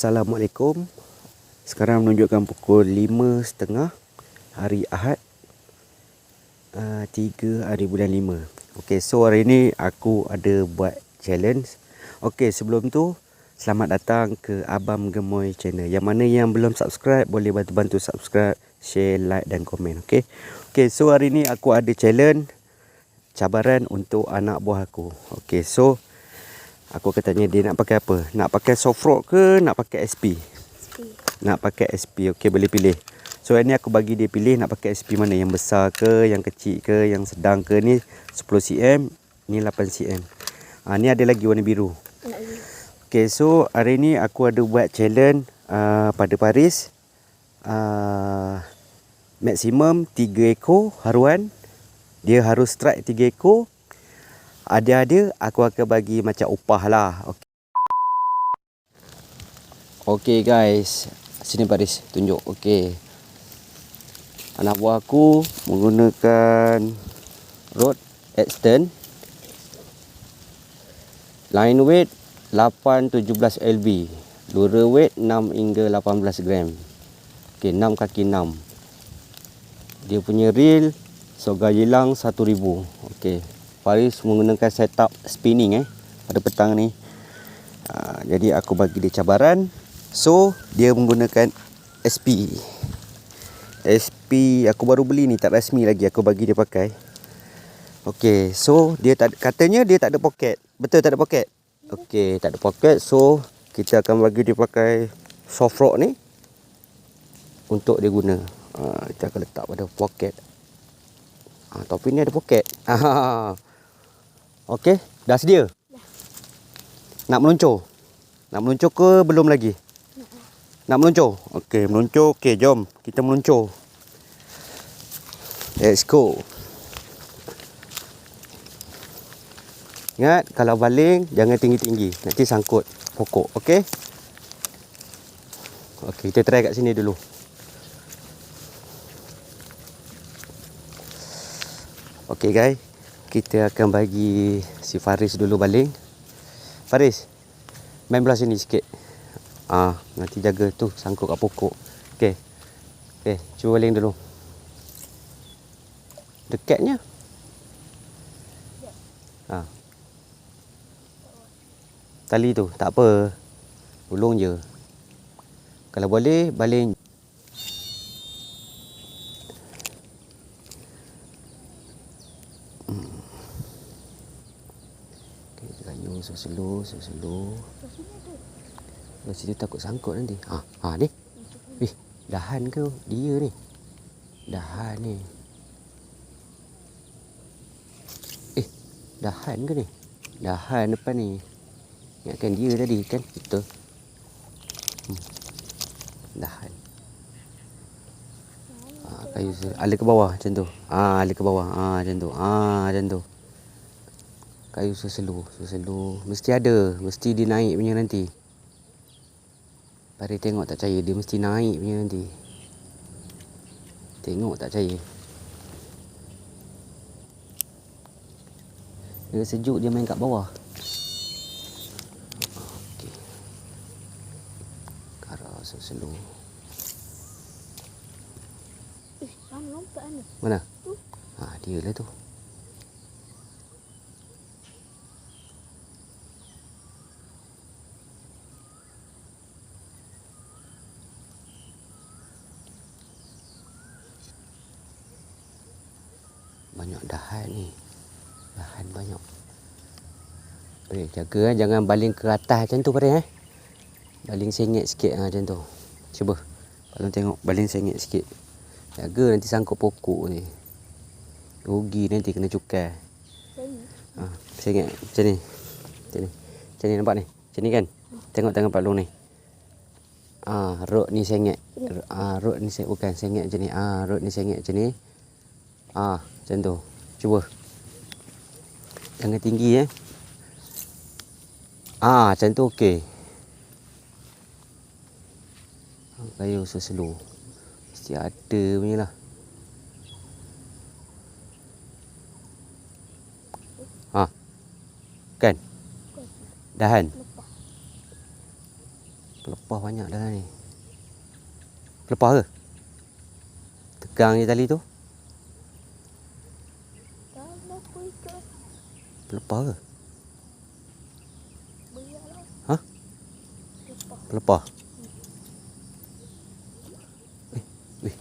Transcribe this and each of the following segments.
Assalamualaikum. Sekarang menunjukkan pukul 5.30 hari Ahad, 3 hari bulan 5. Okay, so hari ni aku ada buat challenge. Okay, sebelum tu selamat datang ke Abang Gemoy Channel. Yang mana yang belum subscribe boleh bantu-bantu subscribe, share, like dan komen. Okay, so hari ni aku ada challenge, cabaran untuk anak buah aku. Okay, so aku akan tanya dia nak pakai apa. Nak pakai soft rock ke nak pakai SP? Nak pakai SP. Okey, boleh pilih. So hari ni aku bagi dia pilih nak pakai SP mana, yang besar ke, yang kecil ke, yang sedang ke. Ni 10 cm, ni 8 cm. Ni ada lagi warna biru. Okey, so hari ni aku ada buat challenge pada Paris. Maksimum 3 ekor haruan. Dia harus strike 3 ekor. Ada-ada aku akan bagi macam upah lah. Okey guys, sini Paris tunjuk. Okey, anak buah aku menggunakan rod Exton, line weight 817 lb, lure weight 6 hingga 18 gram. Okey, 6 kaki 6. Dia punya reel Soga Yelang 1000. Okey, Paris menggunakan setup spinning pada petang ni. Jadi aku bagi dia cabaran. So dia menggunakan SP. SP aku baru beli ni, tak rasmi lagi, aku bagi dia pakai. Okey, so dia katanya dia tak ada poket. Betul tak ada poket? Okey, tak ada poket. So kita akan bagi dia pakai soft rock ni untuk dia guna. Kita akan letak pada poket. Topi ni ada poket. Okey, dah sedia? Nak meluncur? Nak meluncur ke belum lagi? Nak meluncur? Okey, meluncur. Okey, jom kita meluncur. Let's go. Ingat, kalau baling jangan tinggi-tinggi, nanti sangkut pokok. Okey? Okey, kita try kat sini dulu. Okey guys, kita akan bagi si Faris dulu baling. Faris, main belah sini sikit. Nanti jaga tu sangkut kat pokok. Okey. Okey, cuba baling dulu. Dekatnya. Tali tu tak apa. Ulung je. Kalau boleh baling. Okey, gayung slow. Kalau sini takut sangkut nanti. Ni. Wih, dahan ke dia ni? Dahan ni. Dahan ke ni? Dahan depan ni. Ingatkan dia tadi kan? Betul. Dahan. Kayu ala ke bawah macam tu. Ala ke bawah. Macam tu. Macam tu. Kayu slow. Mesti ada. Mesti dia naik punya nanti. Pari tengok tak percaya. Dia mesti naik punya nanti. Tengok tak percaya. Dia sejuk dia main kat bawah. Okey. Kara slow. Lompat ni. Mana? Dia lah tu. Banyak dahan ni. Dahan banyak. Baik, jaga jangan baling ke atas macam tu Paris. Baling sengit sikit macam tu. Cuba. Kalau tengok baling sengit sikit. Jaga nanti sangkut pokok ni. Rugi nanti kena cukai. Sengit macam ni. Macam ni nampak ni. Macam ni kan? Tengok tangan Pak Long ni. Rod ni sengit. Rod ni bukan sengit macam ni. Rod ni sengit macam ni. Macam tu. Cuba. Jangan tinggi macam tu okey. Kayu slow. Mesti ada punya lah. Kan? Dahan. Pelepah banyak dah ni. Pelepah ke? Tegang je tali tu. Dah lah aku ikut. Pelepah ke? Beriaklah. Ha? Lepas. Pelepah. Weh.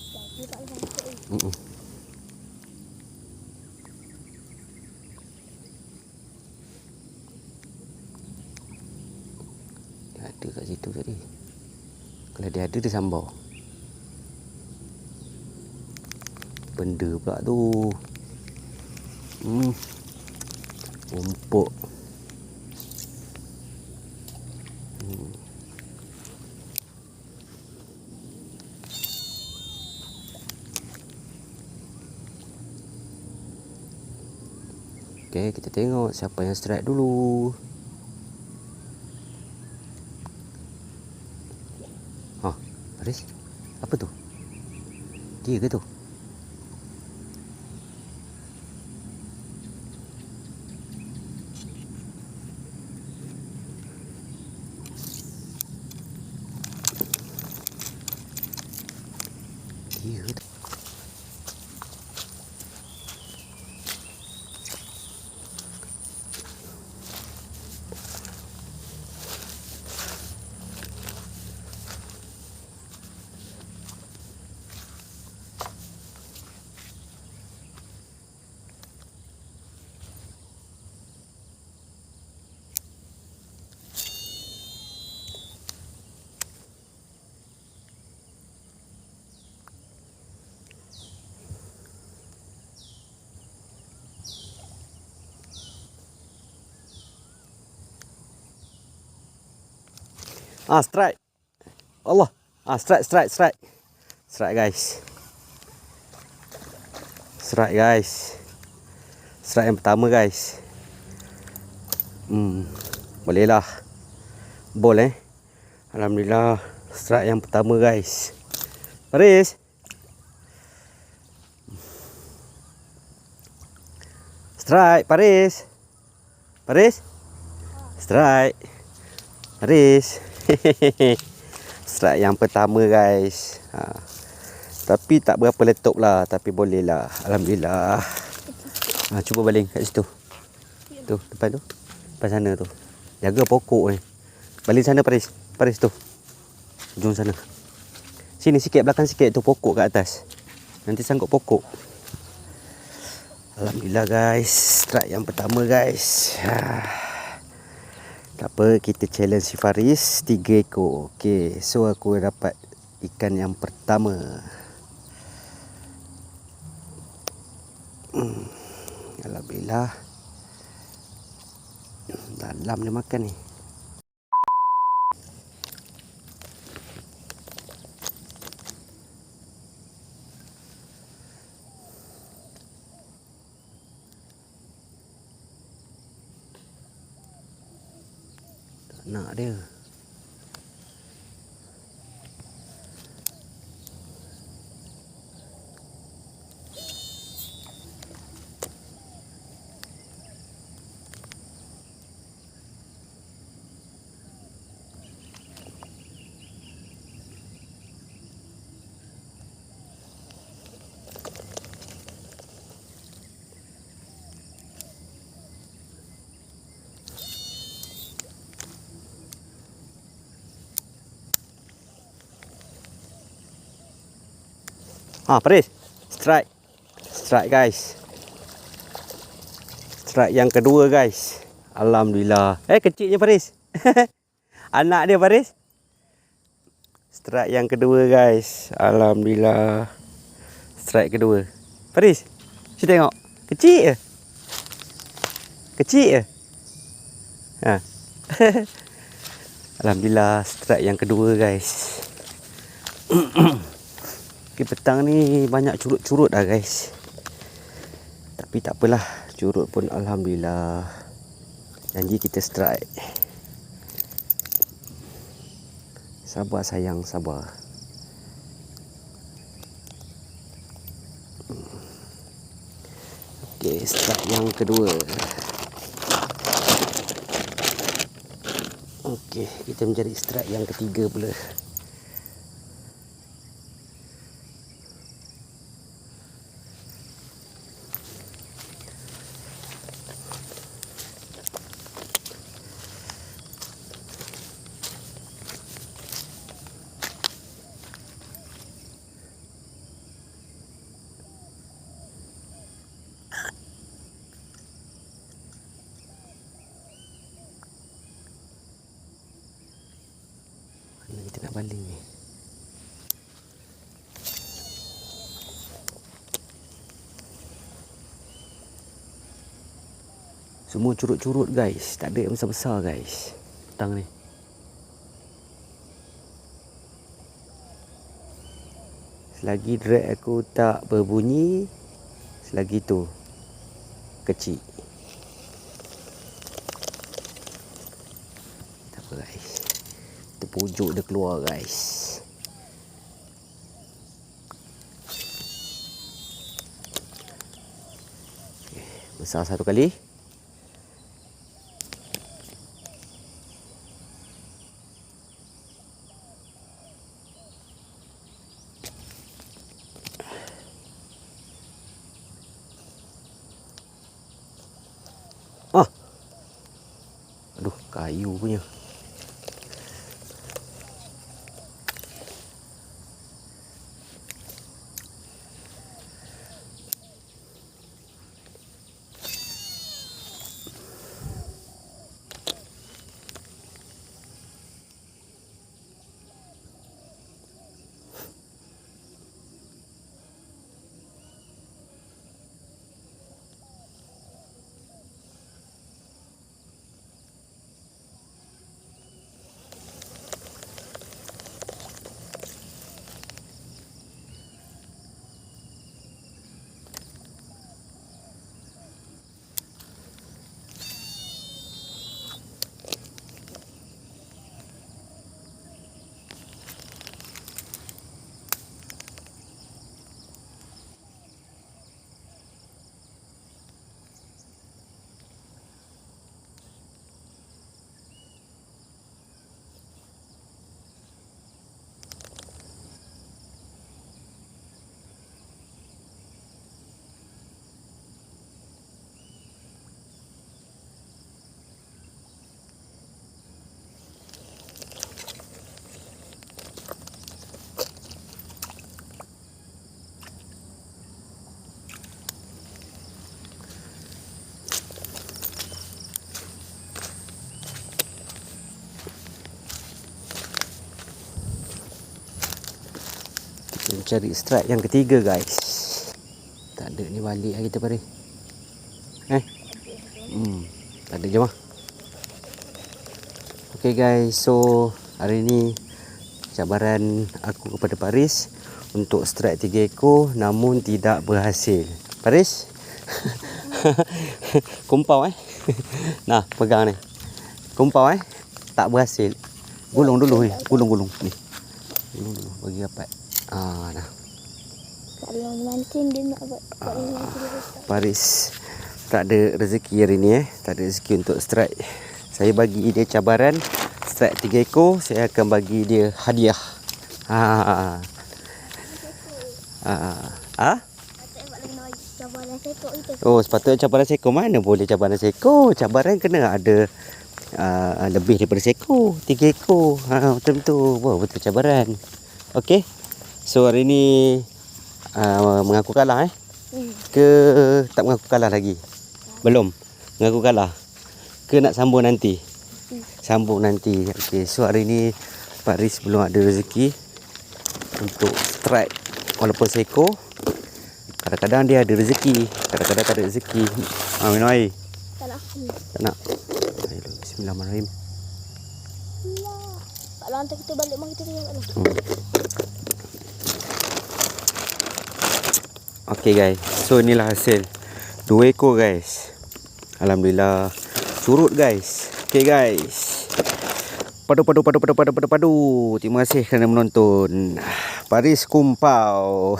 Jadi tak boleh masuk ni. Mm-mm. Dia ada kat situ tadi. Kalau dia ada, dia sambal. Benda pula tu. Rumput. Okey, kita tengok siapa yang strike dulu. Ha, Haris. Apa tu? Dia ke tu? Dia ke tu? Ah, strike. Allah. Ah, strike. Strike guys. Strike guys. Strike yang pertama guys. Boleh lah. Boleh. Alhamdulillah. Strike yang pertama guys. Paris. Strike, Paris. Paris. Strike. Paris. Strike yang pertama guys. Tapi tak berapa letup lah. Tapi boleh lah. Alhamdulillah. Cuba baling kat situ. Tu, depan tu. Depan sana tu. Jaga pokok ni. Baling sana Paris. Paris tu. Ujung sana. Sini sikit, belakang sikit tu pokok kat atas. Nanti sangkut pokok. Alhamdulillah guys. Strike yang pertama guys. Tak apa, kita challenge si Faris 3 ekor. Okey, so aku dapat ikan yang pertama. Alhamdulillah. Dalam dia makan ni. Tak nak dia. Paris. Strike. Strike guys. Strike yang kedua guys. Alhamdulillah. Kecilnya Faris. Anak dia Faris. Strike yang kedua guys. Alhamdulillah. Strike kedua. Faris. Cuba tengok. Kecil je. Kecil je. Alhamdulillah. Strike yang kedua guys. Petang ni banyak curut-curut dah guys. Tapi tak apalah. Curut pun Alhamdulillah. Janji kita strike. Sabar sayang, sabar. Okey, strike yang kedua. Okey, kita mencari strike yang ketiga pula. Mana kita nak baling ni? Semua curut-curut guys. Tak ada yang besar-besar guys. Petang ni. Selagi drag aku tak berbunyi, selagi tu kecil. Tak apa guys. Terpujuk dia keluar guys. Okay, besar satu kali. Aduh, kayu punya. Mencari strike yang ketiga guys. Tak ada ni balik lah kita pari. Tak ada, jom lah. Okay guys, so hari ni cabaran aku kepada Paris untuk strike 3 ekor namun tidak berhasil. Paris? Kumpau Nah, pegang ni. Kumpau tak berhasil. Gulung dulu ni, gulung ni. Gulung dulu bagi rapat. Nah. Kalau mancing dia nak buat Paris tak ada rezeki hari ni Tak ada rezeki untuk strike. Saya bagi dia cabaran strike 3 ekor, saya akan bagi dia hadiah. Oh, sepatutnya cabaran seekor. Mana boleh cabaran seekor? Cabaran kena ada lebih daripada seekor. 3 ekor. Macam tu. Wah, betul cabaran. Okey. So hari ni mengaku kalah ke tak mengaku kalah lagi? Belum. Mengaku kalah. Ke nak sambung nanti? Sambung nanti. Okey, so hari ni Paris belum ada rezeki untuk strike walaupun seekor. Kadang-kadang dia ada rezeki, kadang-kadang tak ada rezeki. Minum air. Tak nak. Bismillahirrahmanirrahim. Kalau hantar kita balik mak kita tengok dulu. Okey guys, so inilah hasil 2 ekor guys. Alhamdulillah surut guys. Okey guys, padu. Terima kasih kerana menonton. Paris Kumpau.